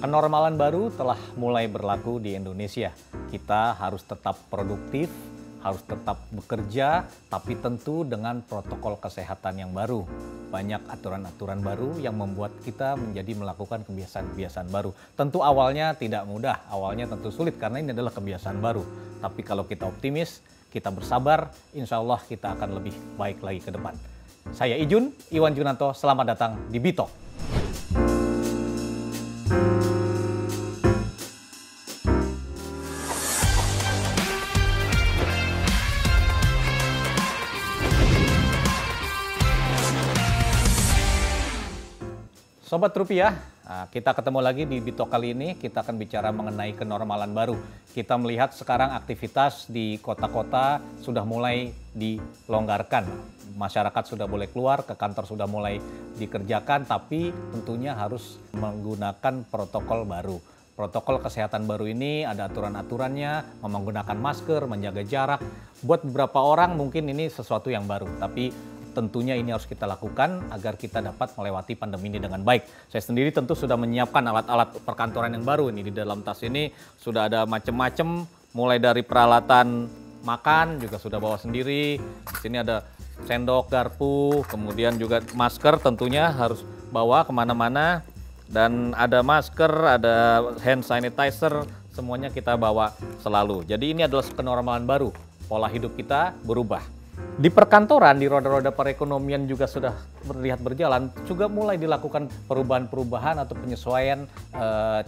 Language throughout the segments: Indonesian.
Kenormalan baru telah mulai berlaku di Indonesia. Kita harus tetap produktif, harus tetap bekerja, tapi tentu dengan protokol kesehatan yang baru. Banyak aturan-aturan baru yang membuat kita menjadi melakukan kebiasaan-kebiasaan baru. Tentu awalnya tidak mudah, awalnya tentu sulit karena ini adalah kebiasaan baru. Tapi kalau kita optimis, kita bersabar, insya Allah kita akan lebih baik lagi ke depan. Saya Ijun, Iwan Junanto, selamat datang di Bitok. Sobat Rupiah, kita ketemu lagi di Bitok kali ini. Kita akan bicara mengenai kenormalan baru. Kita melihat sekarang aktivitas di kota-kota sudah mulai dilonggarkan. Masyarakat sudah boleh keluar, ke kantor sudah mulai dikerjakan, tapi tentunya harus menggunakan protokol baru. Protokol kesehatan baru ini ada aturan-aturannya, menggunakan masker, menjaga jarak. Buat beberapa orang mungkin ini sesuatu yang baru, tapi tentunya ini harus kita lakukan agar kita dapat melewati pandemi ini dengan baik. Saya sendiri tentu sudah menyiapkan alat-alat perkantoran yang baru ini. Di dalam tas ini sudah ada macam-macam, mulai dari peralatan makan juga sudah bawa sendiri. Di sini ada sendok, garpu, kemudian juga masker tentunya harus bawa kemana-mana. Dan ada masker, ada hand sanitizer, semuanya kita bawa selalu. Jadi ini adalah kenormalan baru, pola hidup kita berubah. Di perkantoran, di roda-roda perekonomian juga sudah terlihat berjalan, juga mulai dilakukan perubahan-perubahan atau penyesuaian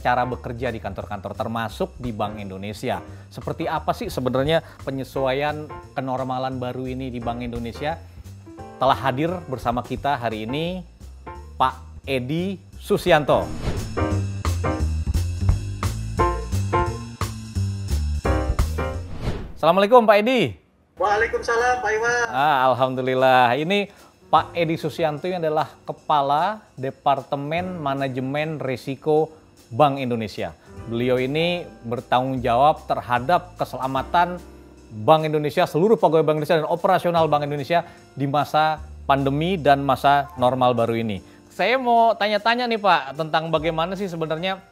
cara bekerja di kantor-kantor, termasuk di Bank Indonesia. Seperti apa sih sebenarnya penyesuaian kenormalan baru ini di Bank Indonesia? Telah hadir bersama kita hari ini Pak Edi Susianto. Assalamualaikum Pak Edi. Waalaikumsalam Pak Iwan. Alhamdulillah. Ini Pak Edi Susianto yang adalah Kepala Departemen Manajemen Risiko Bank Indonesia. Beliau ini bertanggung jawab terhadap keselamatan Bank Indonesia, seluruh pegawai Bank Indonesia dan operasional Bank Indonesia di masa pandemi dan masa normal baru ini. Saya mau tanya-tanya nih Pak, tentang bagaimana sih sebenarnya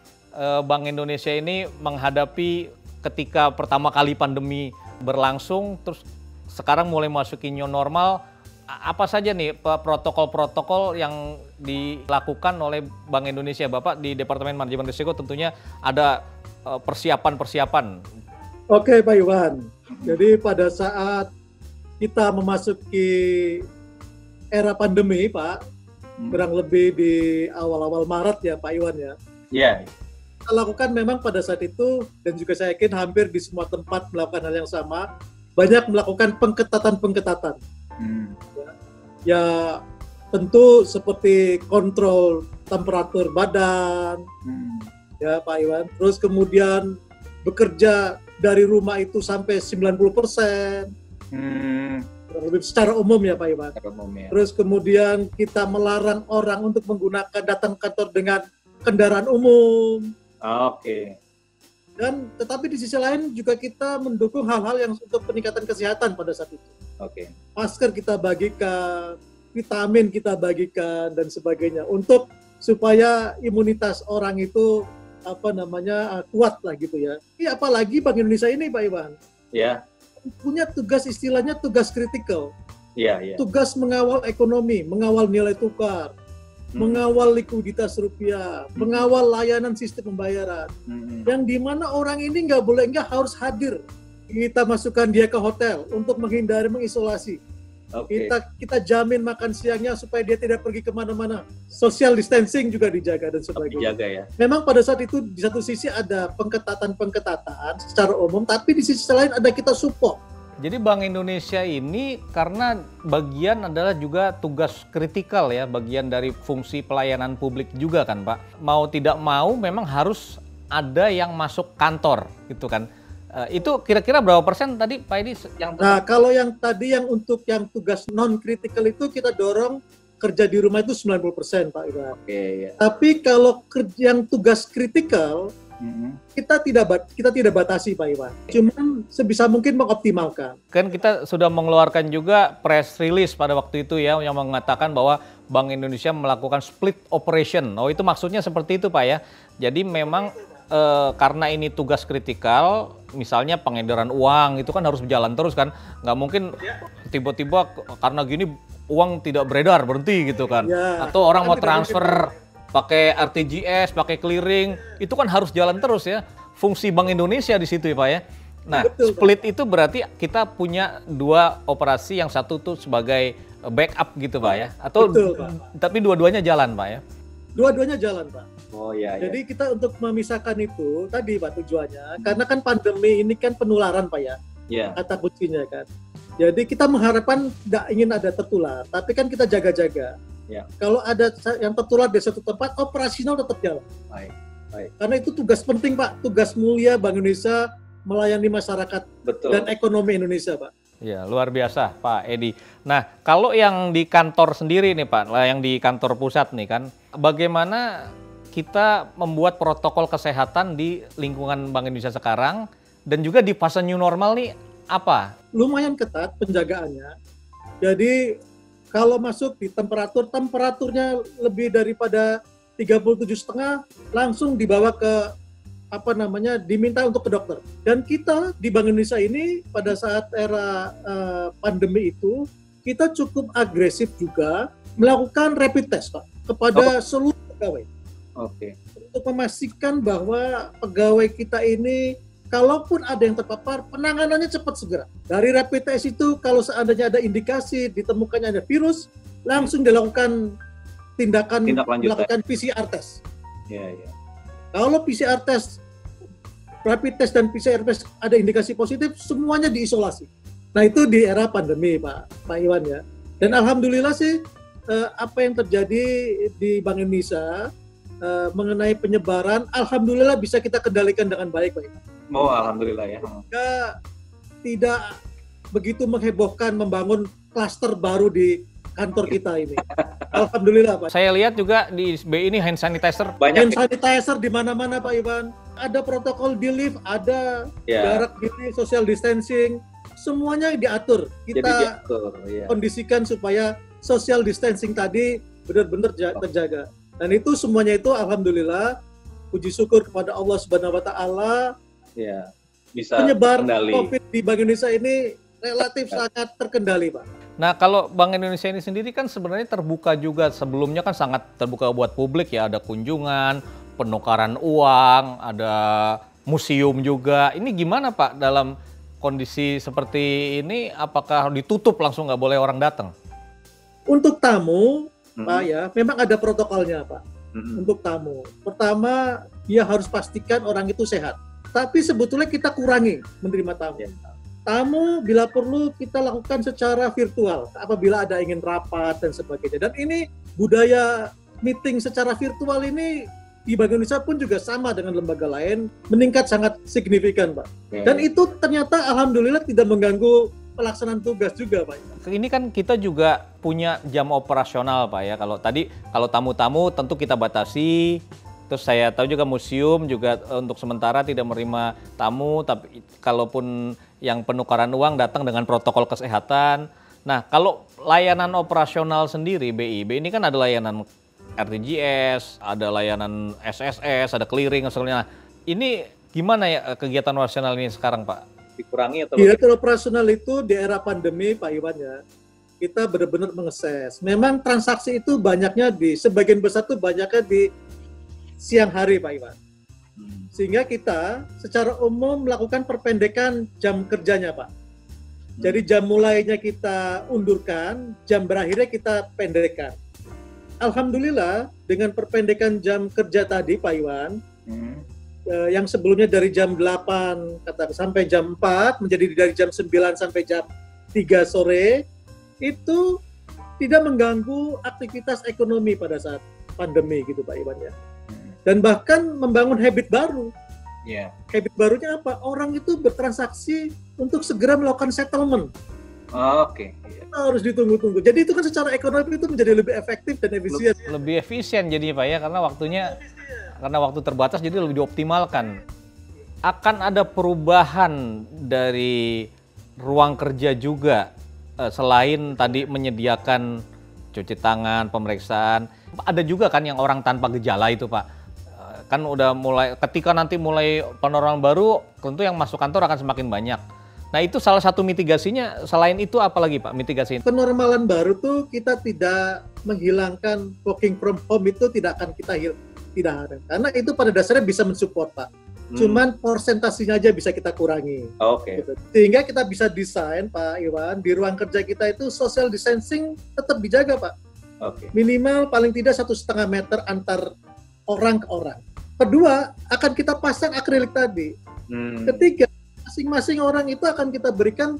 Bank Indonesia ini menghadapi ketika pertama kali pandemi berlangsung, terus sekarang mulai masuki new normal, apa saja nih protokol-protokol yang dilakukan oleh Bank Indonesia? Bapak di Departemen Manajemen Risiko tentunya ada persiapan-persiapan. Oke Pak Iwan, jadi pada saat kita memasuki era pandemi Pak, kurang lebih di awal-awal Maret ya Pak Iwan ya. Iya. Kita lakukan memang pada saat itu, dan juga saya yakin hampir di semua tempat melakukan hal yang sama, banyak melakukan pengketatan-pengketatan. Ya tentu seperti kontrol temperatur badan, ya Pak Iwan. Terus kemudian bekerja dari rumah itu sampai 90%, lebih secara umum ya Pak Iwan. Terus kemudian kita melarang orang untuk menggunakan datang kantor dengan kendaraan umum. Oke. Dan tetapi di sisi lain juga kita mendukung hal-hal yang untuk peningkatan kesehatan pada saat itu. Oke. Masker kita bagikan, vitamin kita bagikan dan sebagainya untuk supaya imunitas orang itu kuat lah gitu ya. Apalagi Bank Indonesia ini Pak Iwan. Iya. Punya tugas istilahnya tugas kritikal. Iya. Tugas mengawal ekonomi, mengawal nilai tukar, mengawal likuiditas rupiah, mengawal layanan sistem pembayaran, yang dimana orang ini nggak harus hadir. Kita masukkan dia ke hotel untuk menghindari mengisolasi. Okay. Kita jamin makan siangnya supaya dia tidak pergi kemana-mana. Social distancing juga dijaga dan sebagainya. Dijaga ya. Memang pada saat itu di satu sisi ada pengketatan secara umum, tapi di sisi lain ada kita support. Jadi Bank Indonesia ini karena bagian adalah juga tugas kritikal ya, bagian dari fungsi pelayanan publik juga kan Pak. Mau tidak mau memang harus ada yang masuk kantor gitu kan. Itu kira-kira berapa persen tadi Pak Edi? Nah kalau yang tadi yang untuk yang tugas non-kritikal itu kita dorong kerja di rumah itu 90% Pak Iwan. Oke, ya. Tapi kalau yang tugas kritikal kita tidak batasi Pak Iwan. Cuman sebisa mungkin mengoptimalkan. Kan kita sudah mengeluarkan juga press release pada waktu itu ya yang mengatakan bahwa Bank Indonesia melakukan split operation. Oh itu maksudnya seperti itu Pak ya. Jadi memang karena ini tugas kritikal, misalnya pengedaran uang itu kan harus berjalan terus kan. Nggak mungkin tiba-tiba karena gini uang tidak beredar berhenti gitu kan. Ya, atau orang kan mau tidak transfer pakai RTGS, pakai clearing, itu kan harus jalan terus ya. Fungsi Bank Indonesia di situ ya Pak ya. Nah, Betul, split itu berarti kita punya dua operasi, yang satu tuh sebagai backup gitu Pak ya. Atau Betul, Pak. tapi dua-duanya jalan Pak ya. Dua-duanya jalan Pak. Oh iya. Jadi kita untuk memisahkan itu tadi Pak tujuannya, karena kan pandemi ini kan penularan Pak ya, Iya. kata kuncinya kan. Jadi kita mengharapkan tidak ingin ada tertular, tapi kan kita jaga-jaga. Ya. Kalau ada yang tertular di satu tempat, operasional tetap jalan. Baik. Karena itu tugas penting Pak, tugas mulia Bank Indonesia melayani masyarakat Betul. dan ekonomi Indonesia Pak. Ya, luar biasa Pak Edi. Nah, kalau yang di kantor sendiri nih Pak, yang di kantor pusat nih kan, bagaimana kita membuat protokol kesehatan di lingkungan Bank Indonesia sekarang, dan juga di fase new normal nih apa? Lumayan ketat penjagaannya. Jadi kalau masuk di temperaturnya lebih daripada 37,5 langsung dibawa ke diminta untuk ke dokter. Dan kita di Bank Indonesia ini pada saat era pandemi itu kita cukup agresif juga melakukan rapid test Pak kepada seluruh pegawai. Oke. Untuk memastikan bahwa pegawai kita ini kalaupun ada yang terpapar, penanganannya cepat segera. Dari rapid test itu, kalau seandainya ada indikasi ditemukannya ada virus, langsung dilakukan Tindak lanjut, melakukan PCR test. Iya. Kalau PCR test, rapid test dan PCR test ada indikasi positif, semuanya diisolasi. Nah itu di era pandemi Pak Iwan ya. Dan alhamdulillah sih apa yang terjadi di Bank Indonesia mengenai penyebaran, alhamdulillah bisa kita kendalikan dengan baik Pak Iwan. Oh, alhamdulillah ya. Kita tidak begitu menghebohkan membangun klaster baru di kantor kita ini. Alhamdulillah Pak. Saya lihat juga di BI ini hand sanitizer. Banyak. Hand sanitizer di mana-mana Pak Iwan. Ada protokol di lift, ada jarak diri, social distancing, semuanya diatur. Kita kondisikan supaya social distancing tadi benar-benar terjaga. Dan itu semuanya itu alhamdulillah, puji syukur kepada Allah Subhanahu wa taala. Ya, bisa penyebaran terkendali. COVID di Bank Indonesia ini relatif sangat terkendali, Pak. Nah, kalau Bank Indonesia ini sendiri kan sebenarnya terbuka juga, sebelumnya kan sangat terbuka buat publik ya, ada kunjungan, penukaran uang, ada museum juga. Ini gimana Pak dalam kondisi seperti ini, apakah ditutup langsung nggak boleh orang datang? Untuk tamu, Pak ya, memang ada protokolnya Pak. Untuk tamu, pertama dia harus pastikan orang itu sehat. Tapi sebetulnya kita kurangi menerima tamu. Tamu bila perlu kita lakukan secara virtual apabila ada ingin rapat dan sebagainya. Dan ini budaya meeting secara virtual ini di Bank Indonesia pun juga sama dengan lembaga lain meningkat sangat signifikan Pak. Dan itu ternyata alhamdulillah tidak mengganggu pelaksanaan tugas juga Pak. Ini kan kita juga punya jam operasional Pak ya. Kalau tamu-tamu tentu kita batasi. Terus saya tahu juga museum juga untuk sementara tidak menerima tamu, tapi kalaupun yang penukaran uang datang dengan protokol kesehatan. Nah, kalau layanan operasional sendiri BI ini kan ada layanan RTGS, ada layanan SSS, ada clearing, misalnya. Ini gimana ya kegiatan operasional ini sekarang Pak? Dikurangi atau kegiatan operasional itu di era pandemi Pak Iwan ya, kita benar-benar mengeses. Memang transaksi itu banyaknya sebagian besar itu banyaknya di siang hari Pak Iwan. Sehingga kita secara umum melakukan perpendekan jam kerjanya Pak. Jadi jam mulainya kita undurkan, jam berakhirnya kita pendekkan. Alhamdulillah dengan perpendekan jam kerja tadi Pak Iwan, yang sebelumnya dari jam 8 sampai jam 4 menjadi dari jam 9 sampai jam 3 sore, itu tidak mengganggu aktivitas ekonomi pada saat pandemi gitu Pak Iwan ya. Dan bahkan membangun habit baru. Habit barunya apa? Orang itu bertransaksi untuk segera melakukan settlement. Harus ditunggu-tunggu. Jadi itu kan secara ekonomi itu menjadi lebih efektif dan efisien. Lebih efisien jadi Pak ya, karena waktunya karena waktu terbatas jadi lebih dioptimalkan. Akan ada perubahan dari ruang kerja juga selain tadi menyediakan cuci tangan, pemeriksaan. Ada juga kan yang orang tanpa gejala itu Pak. Kan udah mulai, ketika nanti mulai penormalan baru, tentu yang masuk kantor akan semakin banyak. Nah itu salah satu mitigasinya, selain itu apa lagi Pak mitigasinya? Penormalan baru tuh kita tidak menghilangkan working from home itu tidak akan kita tidak ada. Karena itu pada dasarnya bisa mensupport Pak. Cuman persentasenya aja bisa kita kurangi. Oke. Gitu. Sehingga kita bisa desain Pak Iwan, di ruang kerja kita itu social distancing tetap dijaga Pak. Oke. Minimal paling tidak 1,5 meter antar orang ke orang. Kedua, akan kita pasang akrilik tadi. Ketiga, masing-masing orang itu akan kita berikan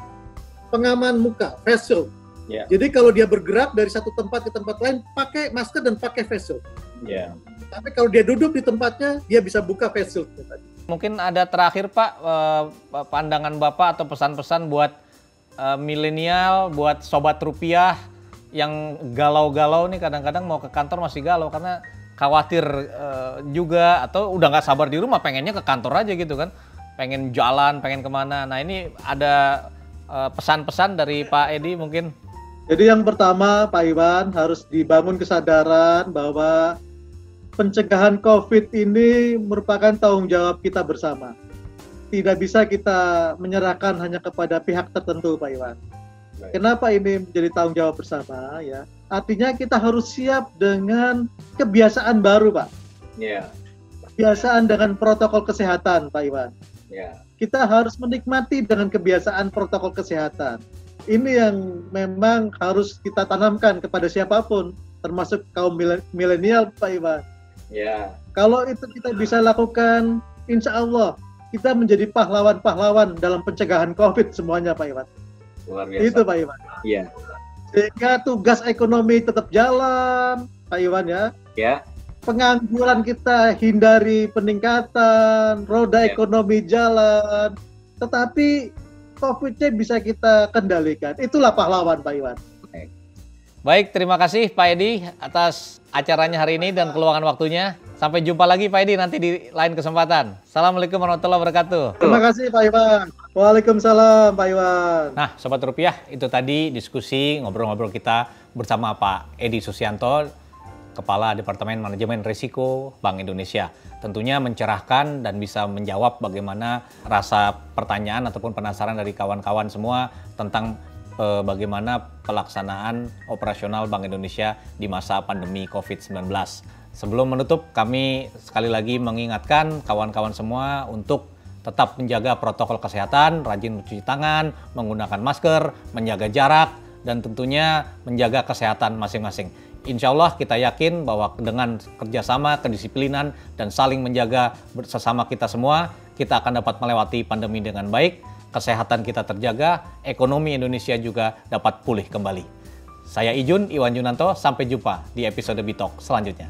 pengaman muka, face shield. Yeah. Jadi kalau dia bergerak dari satu tempat ke tempat lain, pakai masker dan pakai face shield. Yeah. Tapi kalau dia duduk di tempatnya, dia bisa buka face shield tadi. Mungkin ada terakhir Pak, pandangan Bapak atau pesan-pesan buat milenial, buat sobat rupiah yang galau-galau nih, kadang-kadang mau ke kantor masih galau karena khawatir juga, atau udah nggak sabar di rumah, pengennya ke kantor aja gitu kan, pengen jalan, pengen kemana. Nah ini ada pesan-pesan dari Pak Edi mungkin. Jadi yang pertama Pak Iwan, harus dibangun kesadaran bahwa pencegahan COVID ini merupakan tanggung jawab kita bersama. Tidak bisa kita menyerahkan hanya kepada pihak tertentu Pak Iwan. Kenapa ini menjadi tanggung jawab bersama ya? Artinya kita harus siap dengan kebiasaan baru Pak. Yeah. Kebiasaan dengan protokol kesehatan Pak Iwan. Yeah. Kita harus menikmati dengan kebiasaan protokol kesehatan. Ini yang memang harus kita tanamkan kepada siapapun, termasuk kaum milenial Pak Iwan. Yeah. Kalau itu kita bisa lakukan, insya Allah kita menjadi pahlawan-pahlawan dalam pencegahan COVID semuanya Pak Iwan. Luar biasa. Itu Pak Iwan. Iya. Sehingga tugas ekonomi tetap jalan Pak Iwan ya. Ya. Pengangguran kita hindari peningkatan, roda ekonomi jalan. Tetapi COVID-nya bisa kita kendalikan. Itulah pahlawan Pak Iwan. Baik, terima kasih Pak Edi atas acaranya hari ini dan keluangan waktunya. Sampai jumpa lagi Pak Edi nanti di lain kesempatan. Assalamualaikum warahmatullahi wabarakatuh. Terima kasih Pak Iwan. Waalaikumsalam Pak Iwan. Nah, Sobat Rupiah, itu tadi diskusi ngobrol-ngobrol kita bersama Pak Edi Susianto, Kepala Departemen Manajemen Risiko Bank Indonesia. Tentunya mencerahkan dan bisa menjawab bagaimana rasa pertanyaan ataupun penasaran dari kawan-kawan semua tentang bagaimana pelaksanaan operasional Bank Indonesia di masa pandemi COVID-19. Sebelum menutup, kami sekali lagi mengingatkan kawan-kawan semua untuk tetap menjaga protokol kesehatan, rajin mencuci tangan, menggunakan masker, menjaga jarak, dan tentunya menjaga kesehatan masing-masing. Insya Allah kita yakin bahwa dengan kerjasama, kedisiplinan, dan saling menjaga sesama kita semua, kita akan dapat melewati pandemi dengan baik. Kesehatan kita terjaga, ekonomi Indonesia juga dapat pulih kembali. Saya Ijun Iwan Junanto, sampai jumpa di episode Bitalk selanjutnya.